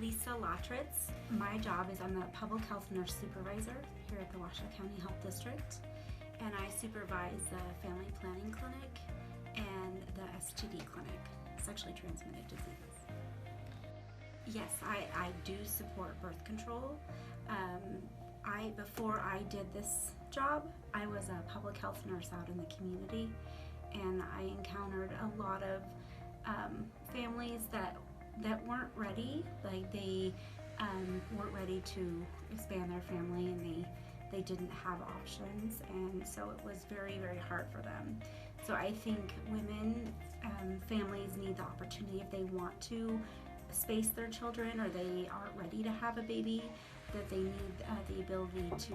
Lisa Latritz. My job is I'm the public health nurse supervisor here at the Washoe County Health District, and I supervise the family planning clinic and the STD clinic, sexually transmitted diseases. Yes, I do support birth control. Before I did this job, I was a public health nurse out in the community, and I encountered a lot of families that weren't ready. Like they weren't ready to expand their family, and they didn't have options, and so it was very, very hard for them. So I think women, families need the opportunity if they want to space their children or they aren't ready to have a baby, that they need the ability to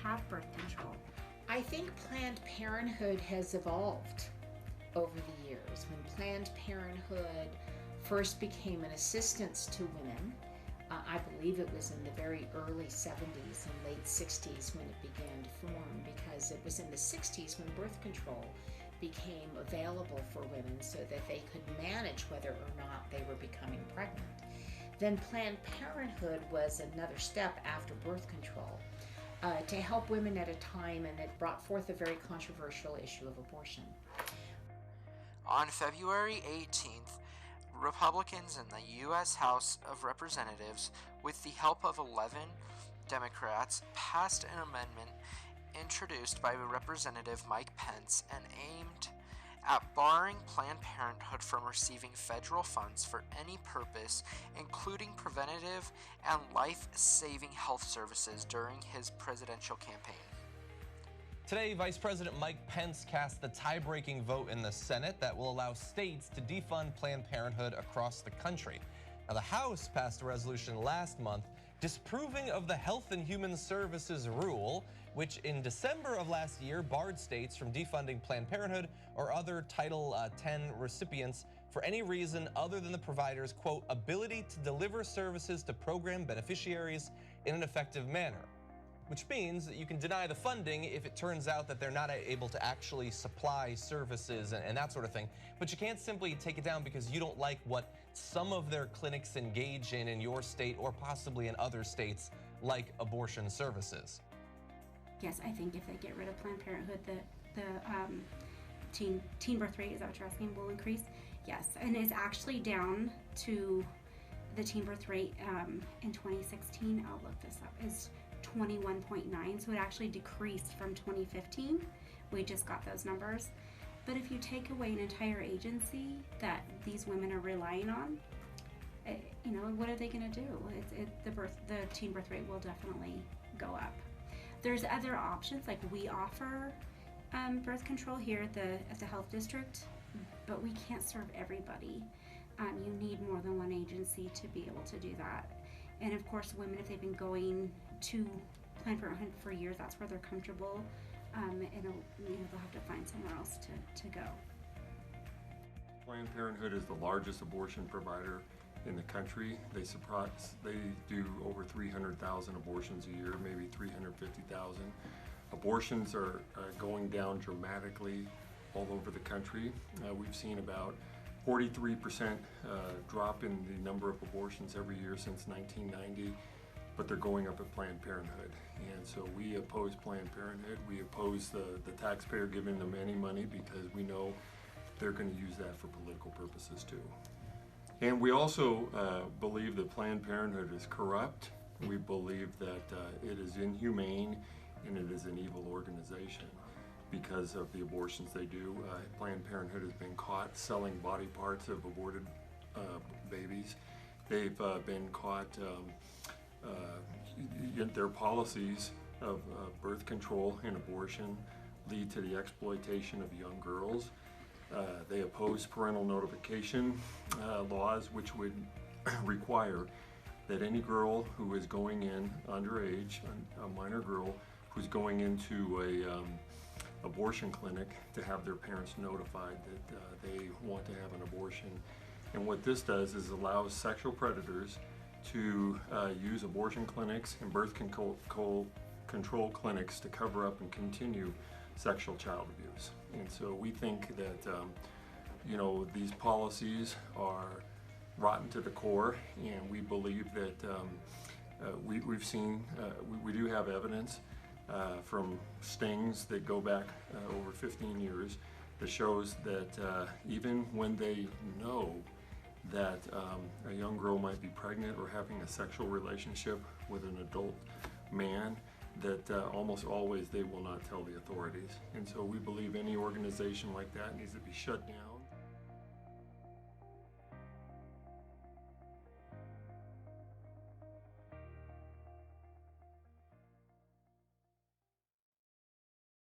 have birth control. I think Planned Parenthood has evolved over the years. When Planned Parenthood first became an assistance to women, I believe it was in the very early 70s and late 60s when it began to form, because it was in the 60s when birth control became available for women so that they could manage whether or not they were becoming pregnant. Then Planned Parenthood was another step after birth control to help women at a time, and it brought forth a very controversial issue of abortion. On February 18th, Republicans in the U.S. House of Representatives, with the help of 11 Democrats, passed an amendment introduced by Representative Mike Pence and aimed at barring Planned Parenthood from receiving federal funds for any purpose, including preventative and life-saving health services, during his presidential campaign. Today, Vice President Mike Pence cast the tie-breaking vote in the Senate that will allow states to defund Planned Parenthood across the country. Now, the House passed a resolution last month disapproving of the Health and Human Services rule, which in December of last year barred states from defunding Planned Parenthood or other Title X recipients for any reason other than the provider's, quote, ability to deliver services to program beneficiaries in an effective manner. Which means that you can deny the funding if it turns out that they're not able to actually supply services and that sort of thing. But you can't simply take it down because you don't like what some of their clinics engage in your state or possibly in other states, like abortion services. Yes, I think if they get rid of Planned Parenthood, the teen birth rate, is that what you're asking, will increase? Yes, and it's actually down to the teen birth rate in 2016, I'll look this up, is 21.9, so it actually decreased from 2015. We just got those numbers. But if you take away an entire agency that these women are relying on, what are they going to do? The teen birth rate will definitely go up. There's other options, like we offer birth control here at the health district, but we can't serve everybody. You need more than one agency to be able to do that. And of course, women, if they've been going to Planned Parenthood for years, that's where they're comfortable, and they'll have to find somewhere else to go. Planned Parenthood is the largest abortion provider in the country. They do over 300,000 abortions a year, maybe 350,000. Abortions are going down dramatically all over the country. We've seen about 43% drop in the number of abortions every year since 1990, but they're going up at Planned Parenthood. And so we oppose Planned Parenthood. We oppose the taxpayer giving them any money because we know they're going to use that for political purposes too. And we also believe that Planned Parenthood is corrupt. We believe that it is inhumane and it is an evil organization because of the abortions they do. Planned Parenthood has been caught selling body parts of aborted babies. They've been caught, their policies of birth control and abortion lead to the exploitation of young girls. They oppose parental notification laws, which would require that any girl who is going in underage, a minor girl who's going into a abortion clinic, to have their parents notified that they want to have an abortion. And what this does is allows sexual predators to use abortion clinics and birth control clinics to cover up and continue sexual child abuse. And so we think that these policies are rotten to the core, and we believe that we've seen, we do have evidence from stings that go back over 15 years that shows that even when they know that a young girl might be pregnant or having a sexual relationship with an adult man, that almost always they will not tell the authorities. And so we believe any organization like that needs to be shut down.